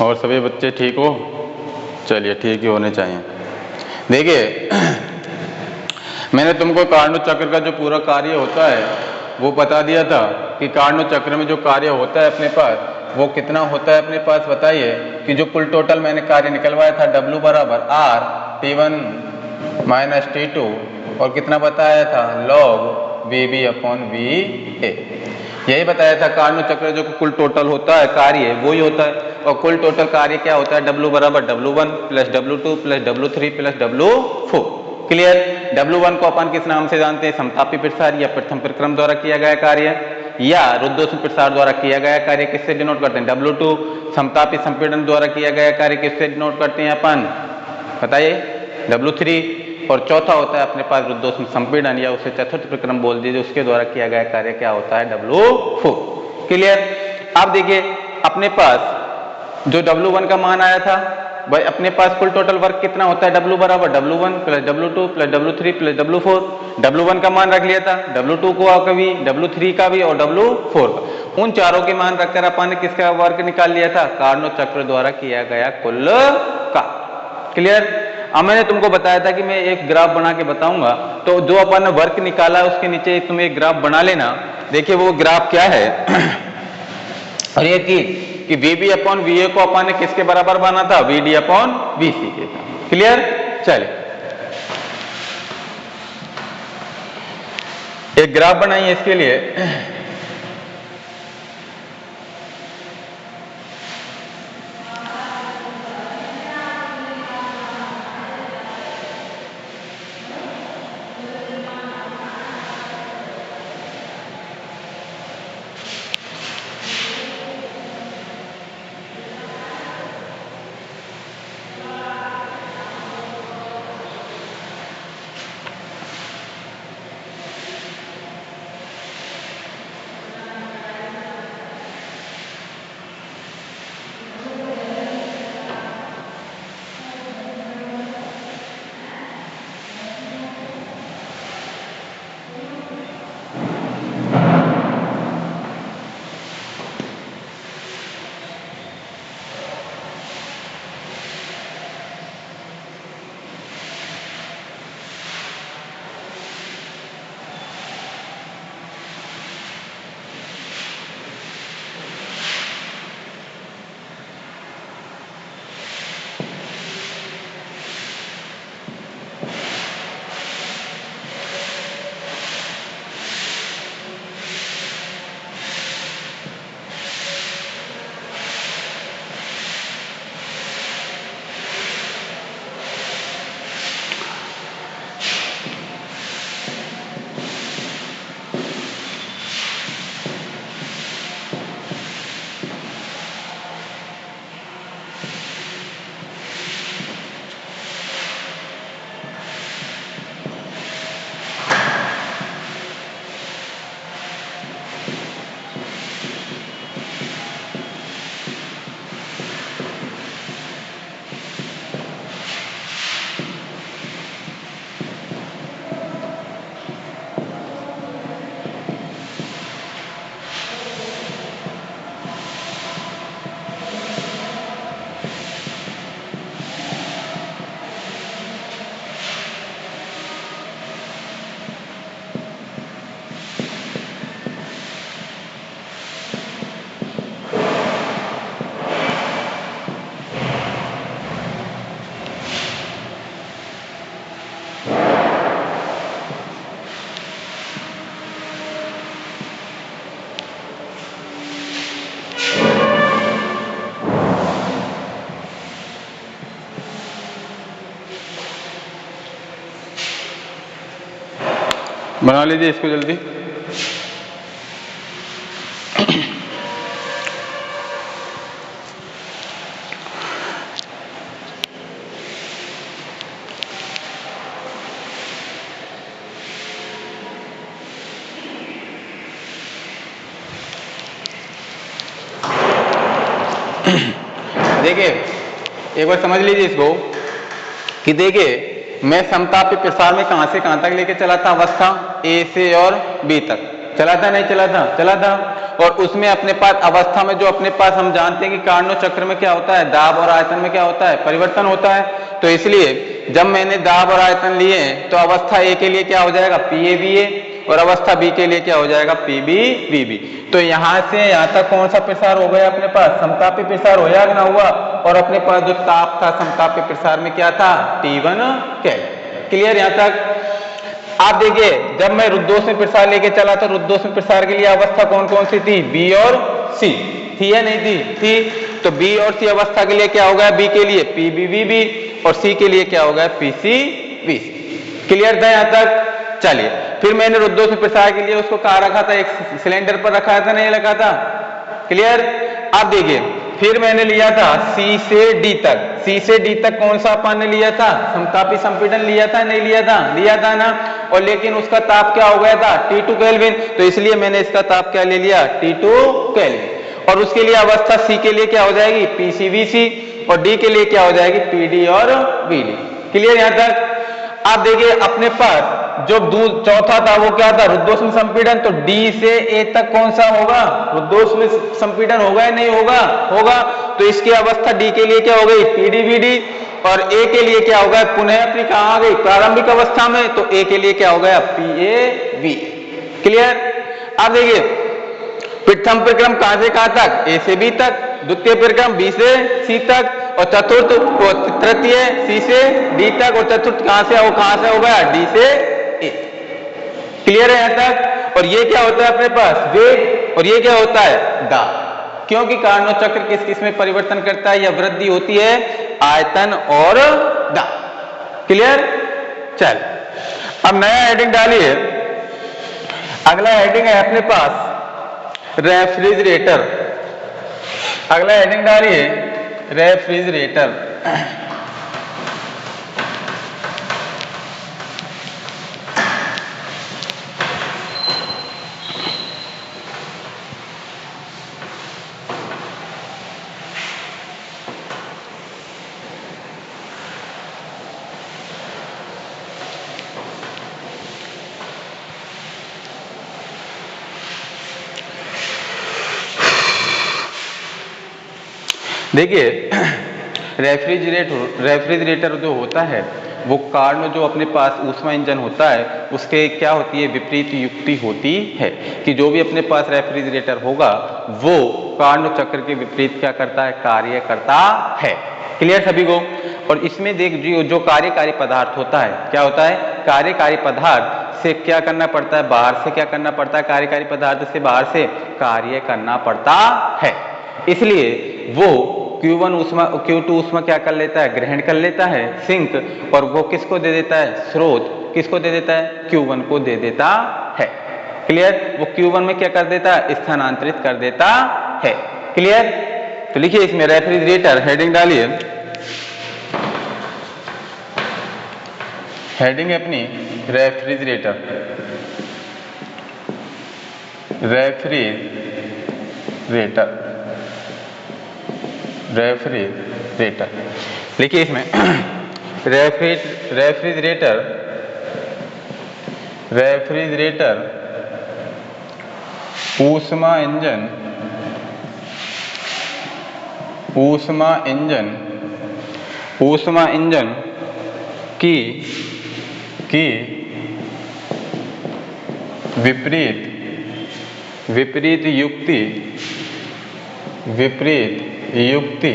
और सभी बच्चे ठीक हो? चलिए ठीक ही होने चाहिए। देखिए मैंने तुमको कार्नोट चक्र का जो पूरा कार्य होता है वो बता दिया था कि कार्नोट चक्र में जो कार्य होता है अपने पास वो कितना होता है अपने पास, बताइए। कि जो कुल टोटल मैंने कार्य निकलवाया था W बराबर R T1 माइनस T2 और कितना बताया था log VB अपॉन VA, यही बताया था। कार्नोट चक्र जो कुल टोटल होता है कार्य वो ही होता है, और कुल टोटल कार्य क्या होता है W बराबर W1 plus W2 plus W3 plus W4। Clear? W1 को अपन किस नाम से जानते हैं? समतापी प्रसार या प्रथम प्रक्रम द्वारा किया गया कार्य, या रुद्धोष्म प्रसार द्वारा किया गया कार्य किससे डिनोट करते हैं? W2 समतापी संपीड़न द्वारा किया गया कार्य किससे डिनोट करते हैं अपन, बताइए? W3। और चौथा होता है अपने पास रुद्धोष्म संपीड़न, या उसे चतुर्थ प्रक्रम बोल दीजिए, उसके द्वारा किया गया कार्य क्या होता है? W4। क्लियर? अब देखिए अपने पास जो W1 का मान आया था भाई, अपने पास कुल टोटल वर्क कितना होता है? W बराबर W1 plus W2 plus W3 plus W4। W1 का मान रख लिया था, W2 का भी, W3 का भी और W4 का। उन चारों के मान रखकर अपन ने किसका वर्क निकाल लिया था? कार्नोट चक्र द्वारा किया गया कुल का। क्लियर? अब मैंने तुमको बताया था कि मैं एक ग्राफ बना के बताऊंगा, तो जो अपन ने वर्क निकाला उसके नीचे तुम एक ग्राफ बना लेना। देखिए वो ग्राफ क्या है और ये कि VB अपॉन VA को अपन ने किसके बराबर बना था? VD अपॉन VC के। क्लियर? चलिए एक ग्राफ बनाइए इसके लिए। बना लीजिए इसको जल्दी। देखिए एक बार समझ लीजिए इसको कि देखिए मैं समतापी प्रसार में कहां से कहां तक लेके चला था अवस्था, ए से और बी तक चला था, नहीं चला था, चला था। और उसमें अपने पास अवस्था में जो अपने पास हम जानते हैं कि कार्नोट चक्र में क्या होता है, दाब और आयतन में क्या होता है, परिवर्तन होता है। तो इसलिए जब मैंने दाब और आयतन लिए तो अवस्था ए के लिए क्या हो जाएगा, पी ए बी ए, और अवस्था बी के लिए क्या हो जाएगा, पी बी बी बी। तो यहां से यहां तक कौन सा प्रसार हो गया अपने पास, समतापी प्रसार होया कि ना हुआ। और अपने पास जो ताप था समतापी प्रसार में क्या था, T1 केल्विन। क्लियर यहां तक। आप देखिए जब मैं रुद्धोष्म प्रसार लेके चला तो रुद्धोष्म प्रसार के लिए अवस्था कौन कौन सी थी, बी और सी थी या नहीं थी, थी। तो बी और सी अवस्था के लिए क्या हो गया, बी के लिए पी बी बी बी, और सी के लिए क्या हो गया, P C B C. Clear था यहां तक। चलिए फिर मैंने रुद्धोष्म प्रसार के लिए उसको कहाँ रखा था, एक सिलेंडर पर रखा था, नहीं रखा था। क्लियर। अब देखिए फिर मैंने लिया था सी से डी तक, सी से डी तक कौन सा अपन ने लिया था, समतापी संपीड़न लिया था, नहीं लिया था, लिया था ना। और लेकिन उसका ताप क्या हो गया था, T2 केल्विन। तो इसलिए मैंने इसका ताप क्या ले लिया, T2 केल्विन। और उसके लिए अवस्था सी के लिए क्या हो जाएगी, PCVC, और डी के लिए क्या हो जाएगी, PD और BD। क्लियर यहां तक। आप देखिए अपने पास जो चौथा था वो क्या था, रुद्धोष्म संपीड़न। तो डी से ए तक कौन सा होगा, रुद्धोष्म संपीड़न होगा या नहीं होगा, होगा। तो इसकी अवस्था डी के लिए क्या हो गई, PDBD, और ए के लिए क्या होगा, पुनः अपनी कहां आ गई, प्रारंभिक अवस्था में। तो ए के लिए क्या हो गया, PAV। क्लियर। अब देखिए प्रथम प्रक्रम कहां से कहां तक, ए से बी तक, द्वितीय प्रक्रम बी से सी तक, और चतुर्थ तृतीय सी से डी तक, और चतुर्थ कहां से होगा, डी से ए। क्लियर है यहां तक। और ये क्या होता है अपने पास, वेग, और ये क्या होता है, दाब। क्योंकि कार्नोट चक्र किस किस में परिवर्तन करता है, या वृद्धि होती है, आयतन और दाब। क्लियर। चल अब नया हेडिंग डालिए। अगला हेडिंग है अपने पास रेफ्रिजरेटर। अगला हेडिंग डालिए रेफ्रिजरेटर। देखिए रेफ्रिजरेटर जो होता है वो कार्नो जो अपने पास ऊष्मा इंजन होता है उसके क्या होती है, विपरीत युक्ति होती है कि जो भी अपने पास रेफ्रिजरेटर होगा वो कार्नो चक्र के विपरीत क्या करता है, कार्य करता है। क्लियर सभी को। और इसमें देख जो कार्यकारी पदार्थ होता है, क्या होता है, कार्यकारी पदार्थ से क्या करना पड़ता है, बाहर से क्या करना पड़ता है, कार्यकारी पदार्थ से बाहर से कार्य करना पड़ता है। इसलिए वो Q1 ऊष्मा Q2 ऊष्मा क्या कर लेता है, ग्रहण कर लेता है, सिंक, और वो किसको दे देता है, स्रोत किसको दे देता है, Q1 को दे देता है। क्लियर। वो Q1 में क्या कर देता है, स्थानांतरित कर देता है। क्लियर। तो लिखिए इसमें रेफ्रिजरेटर, हेडिंग डालिए, हेडिंग है अपनी रेफ्रिजरेटर, रेफ्रिजरेटर, रेफ्रिजरेटर लिखिए इसमें रेफ्रिजरेटर, रेफ्रिजरेटर ऊष्मा इंजन, ऊष्मा इंजन, ऊष्मा इंजन की विपरीत युक्ति, विपरीत युक्ति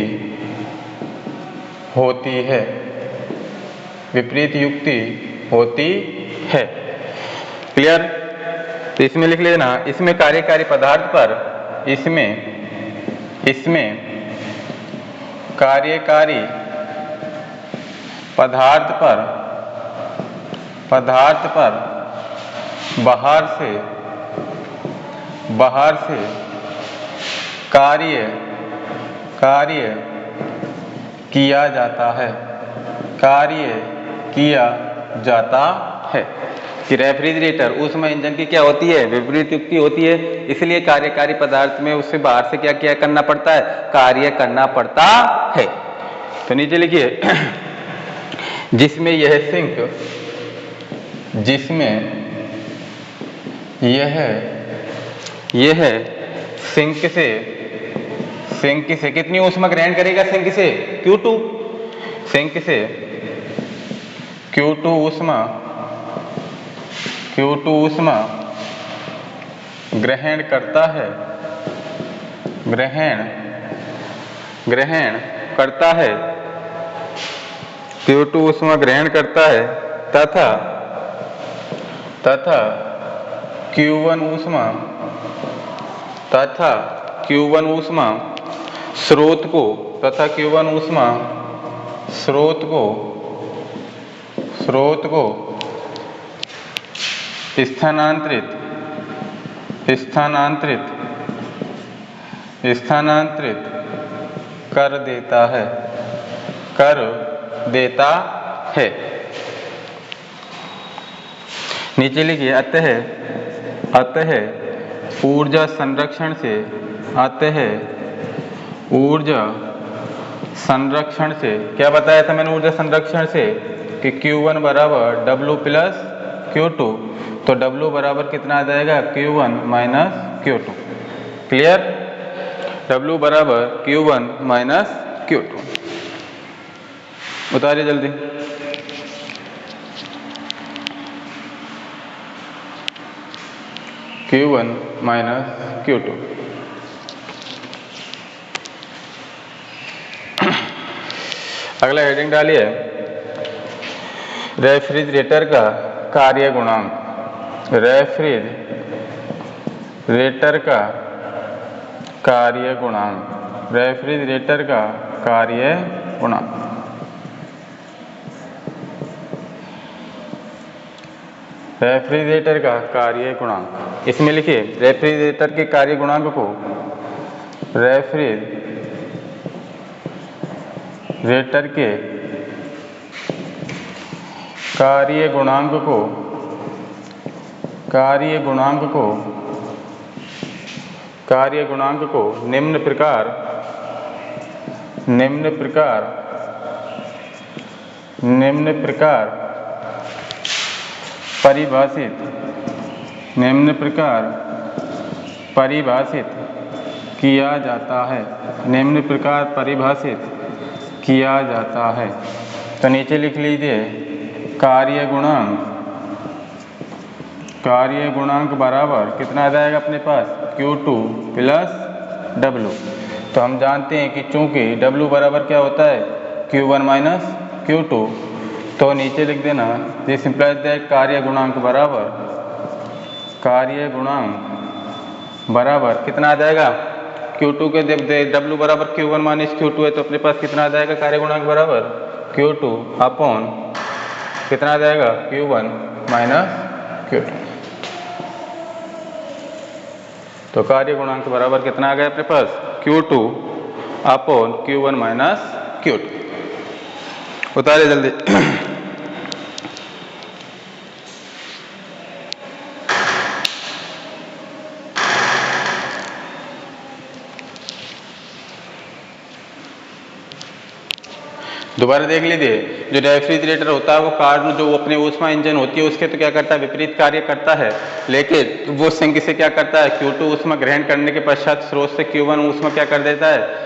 होती है, विपरीत युक्ति होती है। क्लियर। तो इसमें लिख लेना, इसमें कार्यकारी पदार्थ पर, इसमें कार्यकारी पदार्थ पर बाहर से कार्य किया जाता है, कार्य किया जाता है। कि रेफ्रिजरेटर ऊष्मा इंजन की क्या होती है, विपरीत युक्ति होती है, इसलिए कार्यकारी पदार्थ में उससे बाहर से क्या करना पड़ता है, कार्य करना पड़ता है। तो नीचे लिखिए जिसमें यह सिंक, जिसमें यह सिंक से कितनी ऊष्मा ग्रहण करेगा? सिंक से Q2, सिंक से Q2 ऊष्मा ग्रहण करता है, ग्रहण करता है, Q2 ऊष्मा ग्रहण करता है तथा Q1 ऊष्मा स्रोत को स्थानांतरित कर देता है। नीचे लिखिए, अतः ऊर्जा संरक्षण से क्या बताया था मैंने? ऊर्जा संरक्षण से कि Q1 बराबर W प्लस Q2, तो W बराबर कितना आ जाएगा? Q1 minus Q2। Clear? W बराबर Q1 माइनस Q2। उतारिए जल्दी। Q1 minus Q2। अगला हेडिंग डालिए, रेफ्रिजरेटर का कार्य गुणांक। रेफ्रिजरेटर का कार्य गुणांक। रेफ्रिजरेटर का कार्य गुणांक। रेफ्रिजरेटर का कार्य गुणांक, इसमें लिखिए रेफ्रिजरेटर के कार्य गुणांक को, रेफ्रिजरेटर के कार्य गुणांक को निम्न प्रकार परिभाषित किया जाता है। तो नीचे लिख लीजिए, कार्य गुणांक बराबर कितना आ जाएगा अपने पास? Q2 plus W। तो हम जानते हैं कि चूंकि W बराबर क्या होता है? Q1 माइनस Q2, तो नीचे लिख देना, दिस इंप्लाइज दैट कार्य गुणांक बराबर कितना आ जाएगा? Q2 के जब W बराबर Q1 माइनस Q2 है, तो अपने पास कितना आ जाएगा? कार्य गुणांक बराबर Q2 अपॉन कितना आ जाएगा? Q1 minus Q2। तो कार्य गुणांक बराबर कितना आ गया अपने पास? Q2 upon Q1 minus Q2। उतारिए जल्दी। दोबारा देख लीजिए, जो रेफ्रिजरेटर होता है वो जो अपने ऊष्मा इंजन होती है उसके तो क्या करता है? विपरीत कार्य करता है, लेकिन वो सिंक से क्या करता है? Q2 ऊष्मा ग्रहण करने के पश्चात स्रोत से Q1 ऊष्मा क्या कर देता है?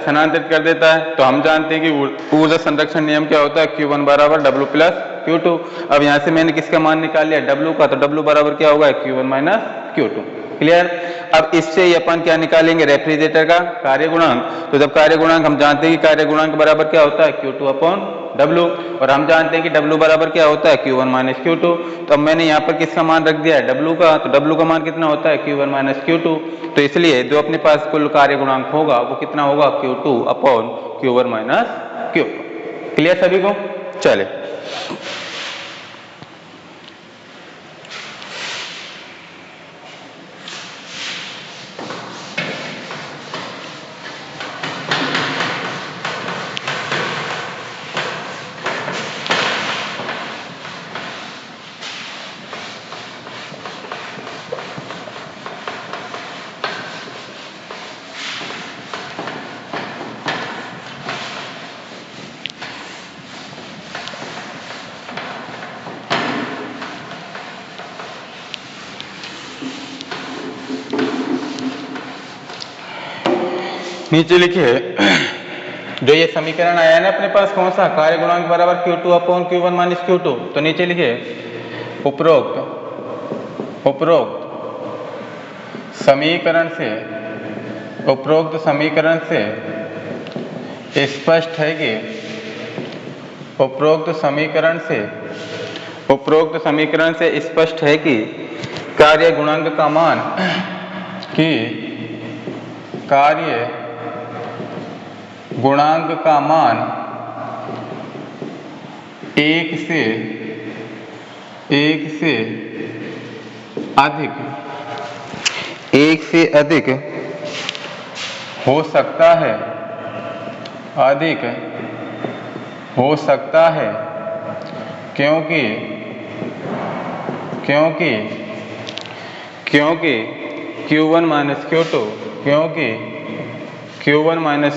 स्थानांतरित कर देता है। तो हम जानते हैं कि ऊर्जा संरक्षण नियम क्या होता है? Q1 बराबर W प्लस Q2। अब यहाँ से मैंने किसका मान निकाल लिया? W का, तो W बराबर क्या होगा? Q1 minus Q2। क्लियर? अब इससे ही अपन क्या निकालेंगे? रेफ्रिजरेटर का कार्य गुणांक। तो जब कार्य गुणांक हम जानते हैं कि कार्य गुणांक बराबर क्या होता है? Q2 अपॉन W, और हम जानते हैं कि W बराबर क्या होता है? Q1 minus Q2। तो अब मैंने यहाँ पर किसका मान रख दिया है? W का, तो W का मान कितना होता है? Q1 minus Q2। तो इसलिए जो अपने पास कुल कार्य गुणांक होगा वो कितना होगा? Q2 upon Q1 minus Q2। Clear सभी को? चले, नीचे लिखिए जो ये समीकरण आया है ना अपने पास, कौन सा, कार्य गुणांक बराबर Q2 upon Q1 minus Q2, तो नीचे लिखिए उपरोक्त समीकरण से स्पष्ट है कि उपरोक्त समीकरण से स्पष्ट है कि कार्य गुणांक का मान एक से अधिक हो सकता है क्योंकि Q1 माइनस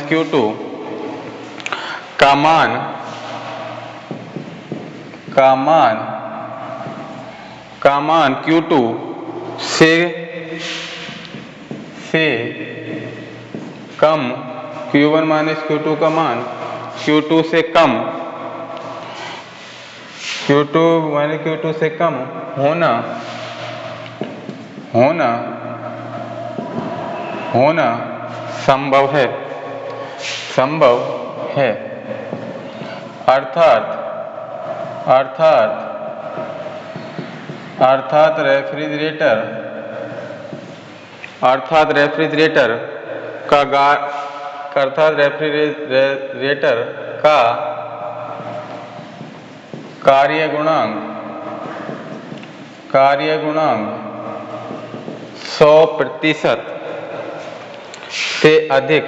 Q2 का मान Q2 से कम, Q1 माइनस Q2 का मान Q2 से कम होना संभव है। अर्थात रेफ्रिजरेटर का कार्य गुणांक 100% से अधिक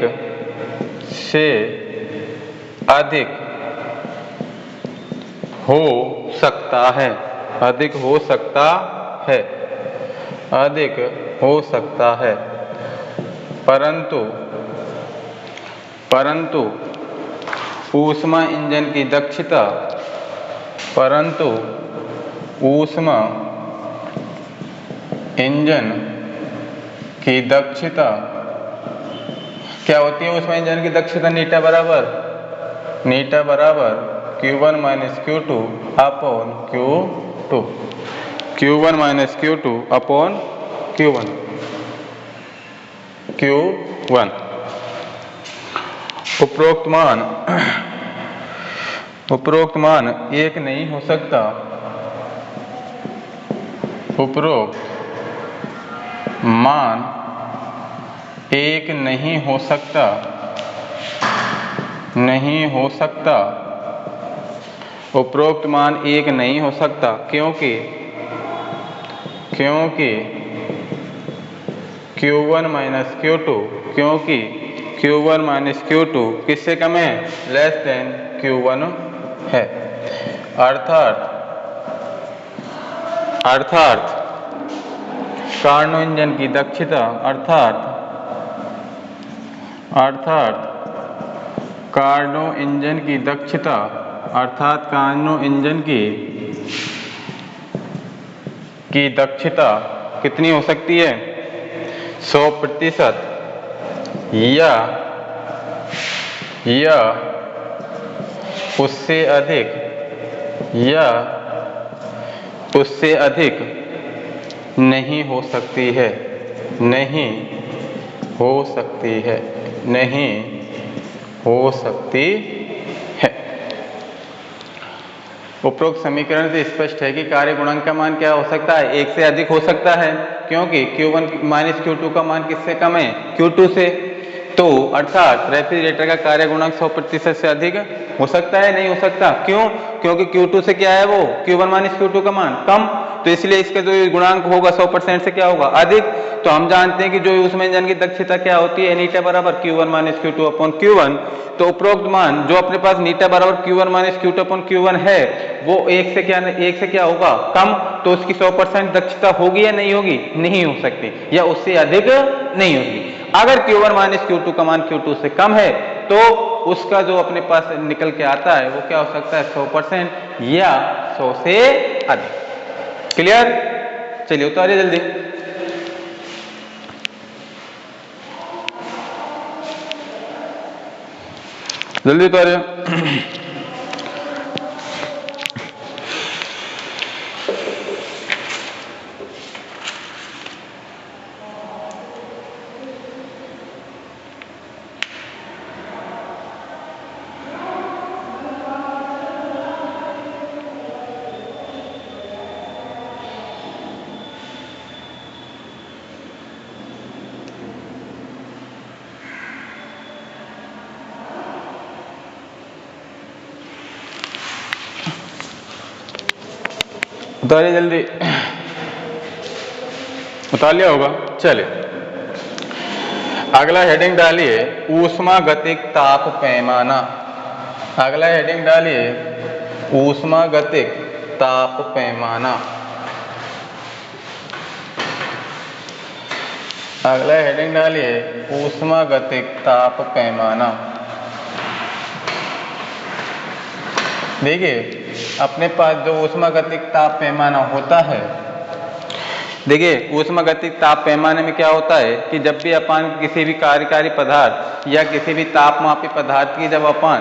हो सकता है, परंतु ऊष्मा इंजन की दक्षता क्या होती है? ऊष्मा इंजन की दक्षता नीटा बराबर Q1 minus Q2 upon Q2, Q1 minus Q2 upon Q1। उपरोक्त मान एक नहीं हो सकता। उपरोक्त मान एक नहीं हो सकता क्योंकि Q1 माइनस Q2 किससे कम है? लेस देन Q1 है। अर्थात कार्नो इंजन की दक्षता कितनी हो सकती है? 100% या उससे अधिक नहीं हो सकती है। उपरोक्त समीकरण से स्पष्ट है कि कार्य गुणांक का मान क्या हो सकता है? एक से अधिक हो सकता है क्योंकि Q1 माइनस Q2 का मान किससे कम है? Q2 से। तो अर्थात रेफ्रिजरेटर का कार्य गुणांक 100% से अधिक हो सकता है, नहीं हो सकता? क्यों? क्योंकि Q2 से क्या है वो? Q1 माइनस Q2 का मान कम, तो इसलिए इसका जो गुणांक होगा 100% से क्या होगा? अधिक। तो हम जानते हैं कि जो ऊष्मा इंजन की दक्षता क्या होती है? नीटा बराबर Q1 minus Q2 upon Q1। तो उपरोक्त मान जो अपने पास नीटा बराबर Q1 minus Q2 upon Q1 है, वो एक से क्या होगा? कम। तो उसकी 100% दक्षता होगी या नहीं होगी? नहीं हो सकती, या उससे अधिक नहीं होगी। अगर Q1 माइनस Q2 का मान Q2 से कम है तो उसका जो अपने पास निकल के आता है वो क्या हो सकता है? 100% या 100 से अधिक। क्लियर? चलिए उतारिए जल्दी। जल्दी उतारिए। उतारिए जल्दी, उतार लिया होगा। चलिए अगला हेडिंग डालिए ऊष्मागतिक ताप पैमाना। अगला हेडिंग डालिए ऊष्मागतिक ताप पैमाना। अगला हेडिंग डालिए ऊष्मागतिक ताप पैमाना। देखिए अपने पास जो ऊष्मागतिक ताप पैमाना होता है, देखिए ऊष्मागतिक ताप पैमाने में क्या होता है कि जब भी अपन किसी भी कार्यकारी पदार्थ या किसी भी तापमापी पदार्थ की जब अपन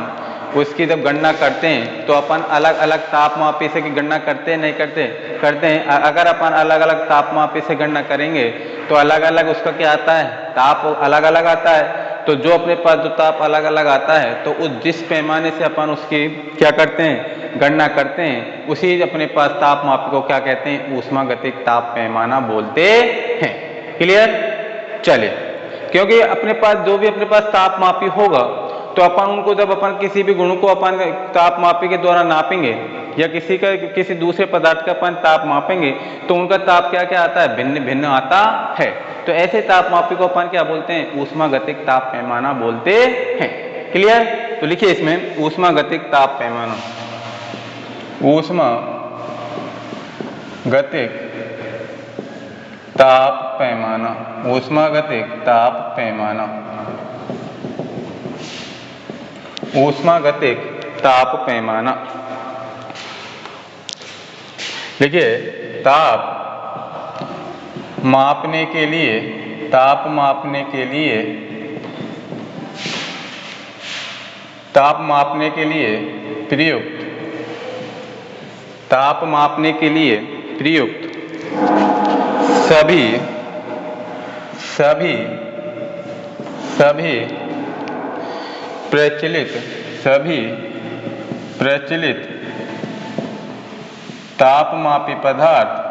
उसकी जब गणना करते हैं तो अपन अलग अलग तापमापी से की गणना करते हैं, नहीं करते हैं। अगर अपन अलग अलग तापमापी से गणना करेंगे तो अलग अलग उसका क्या आता है, ताप अलग अलग आता है। तो जो अपने पास जो ताप अलग अलग आता है तो उस जिस पैमाने से अपन उसकी क्या करते हैं, गणना करते हैं, उसी अपने पास तापमापी को क्या कहते हैं, ऊष्मागतिक ताप पैमाना बोलते हैं। क्लियर? चलिए, क्योंकि अपने पास जो भी अपने पास तापमापी होगा तो अपन उनको जब अपन किसी भी गुण को अपन तापमापी के द्वारा नापेंगे या किसी दूसरे पदार्थ का अपन ताप मापेंगे तो उनका ताप क्या क्या आता है, भिन्न भिन्न आता है। तो ऐसे तापमापी को अपन क्या बोलते हैं, ऊष्मागतिक ताप पैमाना बोलते हैं। क्लियर? तो लिखिए इसमें ऊष्मागतिक ताप पैमाना। ऊष्मागतिक ताप पैमाना। ऊष्मागतिक ताप पैमाना। ऊष्मागतिक ताप पैमाना। देखिए ताप मापने के लिए ताप मापने के लिए प्रयुक्त ताप मापने के लिए प्रयुक्त सभी प्रचलित तापमापी पदार्थ के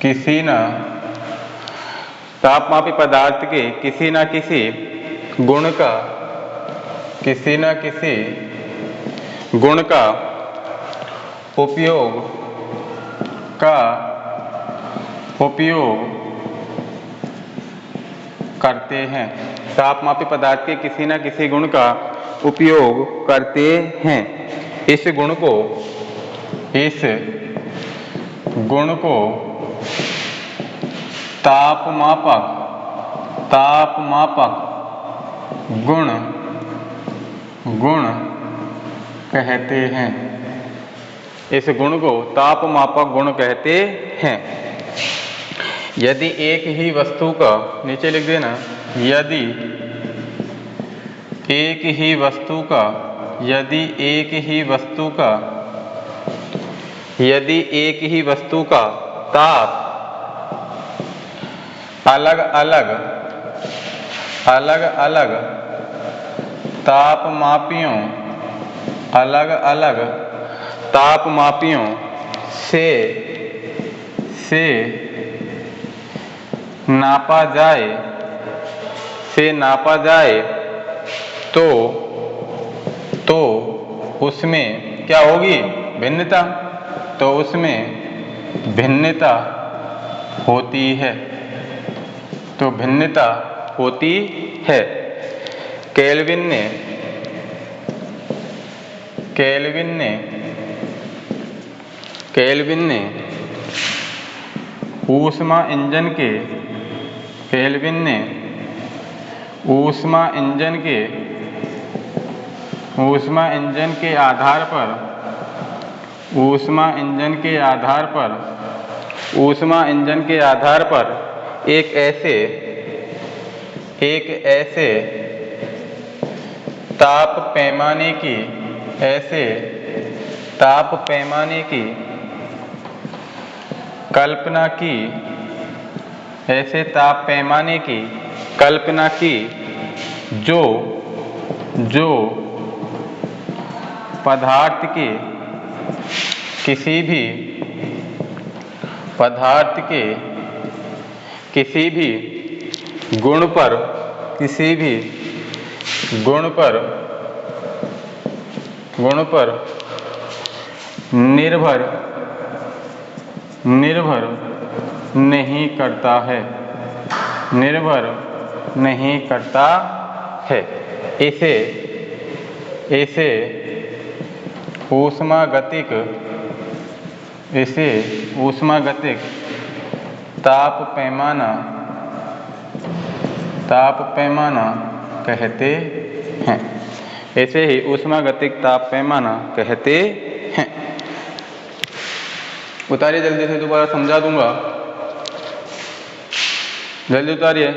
किसी न तापमापी पदार्थ के किसी न किसी गुण का उपयोग करते हैं। तापमापी पदार्थ के किसी न किसी गुण का उपयोग करते हैं। इस गुण को तापमापक गुण कहते हैं। इस गुण को तापमापक गुण कहते हैं। यदि एक ही वस्तु का, नीचे लिख देना, यदि एक ही वस्तु का ताप अलग अलग तापमापियों से नापा जाए तो उसमें क्या होगी, भिन्नता। तो उसमें भिन्नता होती है। केल्विन ने ऊष्मा इंजन के ऊष्मा इंजन के आधार पर ऊष्मा इंजन के आधार पर ऊष्मा इंजन के आधार पर एक ऐसे ताप पैमाने की कल्पना की जो पदार्थ के किसी भी गुण पर निर्भर नहीं करता है इसे ऊष्मागतिक ताप पैमाना कहते हैं। ऐसे ही ऊष्मागतिक ताप पैमाना कहते हैं। उतारिए जल्दी से, दोबारा समझा दूंगा, जल्दी उतारिए।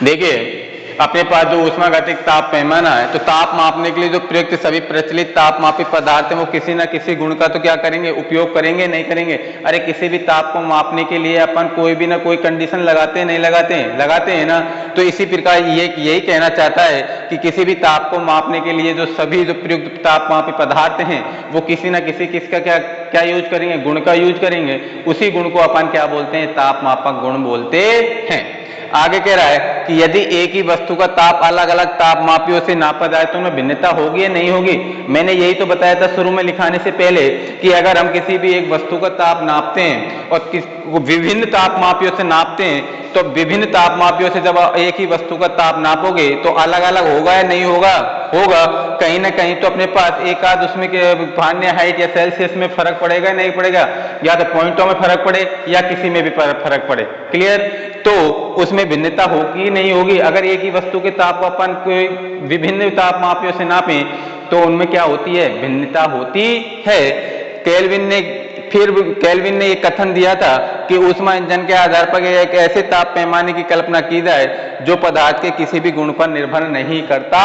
देखिए, अपने पास जो ऊष्मागतिक ताप पैमाना है, तो ताप मापने के लिए जो प्रयुक्त सभी प्रचलित तापमापी पदार्थ हैं वो किसी न किसी गुण का तो क्या करेंगे, उपयोग करेंगे, नहीं करेंगे। अरे किसी भी ताप को मापने के लिए अपन कोई भी ना कोई कंडीशन लगाते हैं, नहीं लगाते हैं, लगाते हैं ना। तो इसी प्रकार यही कहना चाहता है कि किसी भी ताप को मापने के लिए जो सभी जो प्रयुक्त तापमापी पदार्थ हैं वो किसी न किसी किसका क्या यूज करेंगे, गुण का यूज करेंगे। उसी गुण को अपन क्या बोलते हैं, तापमापक गुण बोलते हैं। आगे कह रहा है कि यदि एक ही वस्तु का ताप अलग अलग तापमापियों से नापा जाए तो उनमें भिन्नता होगी या नहीं होगी। मैंने यही तो बताया था शुरू में लिखाने से पहले कि अगर हम किसी भी एक वस्तु का ताप नापते हैं और विभिन्न तापमापियों से नापते हैं, तो विभिन्न तापमापियों से जब एक ही वस्तु का ताप नापोगे तो अलग अलग होगा या नहीं होगा, होगा। कहीं ना कहीं तो अपने पास एक आध उसमें के फारेनहाइट या सेल्सियस में फर्क पड़ेगा या नहीं पड़ेगा, या तो पॉइंटों में फर्क पड़े या किसी में भी फर्क पड़े। क्लियर? तो उसमें भिन्नता होगी नहीं होगी। अगर एक ही वस्तु के ताप को अपन कोई विभिन्न तापमापियों से नापें तो उनमें क्या होती है, भिन्नता होती है। केल्विन ने एक कथन दिया था कि ऊष्मा इंजन के आधार पर एक ऐसे ताप पैमाने की कल्पना की जाए जो पदार्थ के किसी भी गुण पर निर्भर नहीं करता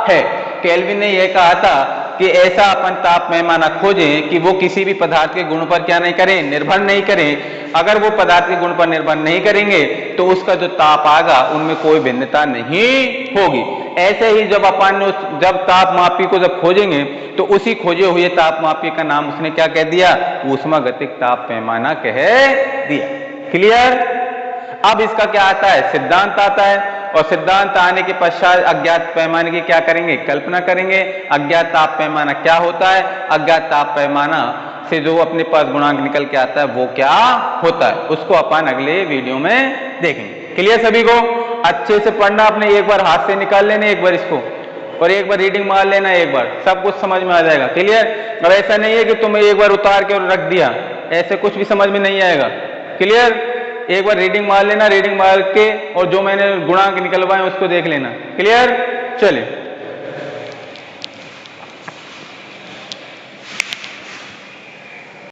है। केल्विन ने यह कहा था कि ऐसा अपन ताप पैमाना खोजें कि वो किसी भी पदार्थ के गुण पर क्या नहीं करें, निर्भर नहीं करें। अगर वो पदार्थ के गुण पर निर्भर नहीं करेंगे तो उसका जो ताप आएगा उनमें कोई भिन्नता नहीं होगी। ऐसे ही जब तापमापी को जब खोजेंगे तो उसी खोजे हुए तापमापी का नाम उसने क्या कह दिया, ऊष्मागतिक ताप पैमाना कह दिया। क्लियर? अब इसका क्या आता है, सिद्धांत आता है, और सिद्धांत आने के पश्चात अज्ञात पैमाने की क्या करेंगे, कल्पना करेंगे। अज्ञात ताप पैमाना क्या होता है, अज्ञात ताप पैमाना से जो अपने पास गुणांक निकल के आता है वो क्या होता है, उसको अपन अगले वीडियो में देखेंगे। क्लियर सभी को? अच्छे से पढ़ना, अपने एक बार हाथ से निकाल लेना एक बार इसको, और एक बार रीडिंग मार लेना, एक बार सब कुछ समझ में आ जाएगा। क्लियर? अब ऐसा नहीं है कि तुम एक बार उतार के और रख दिया, ऐसे कुछ भी समझ में नहीं आएगा। क्लियर? एक बार रीडिंग मार लेना, रीडिंग मार के और जो मैंने गुणांक निकलवाए उसको देख लेना। क्लियर? चलिए।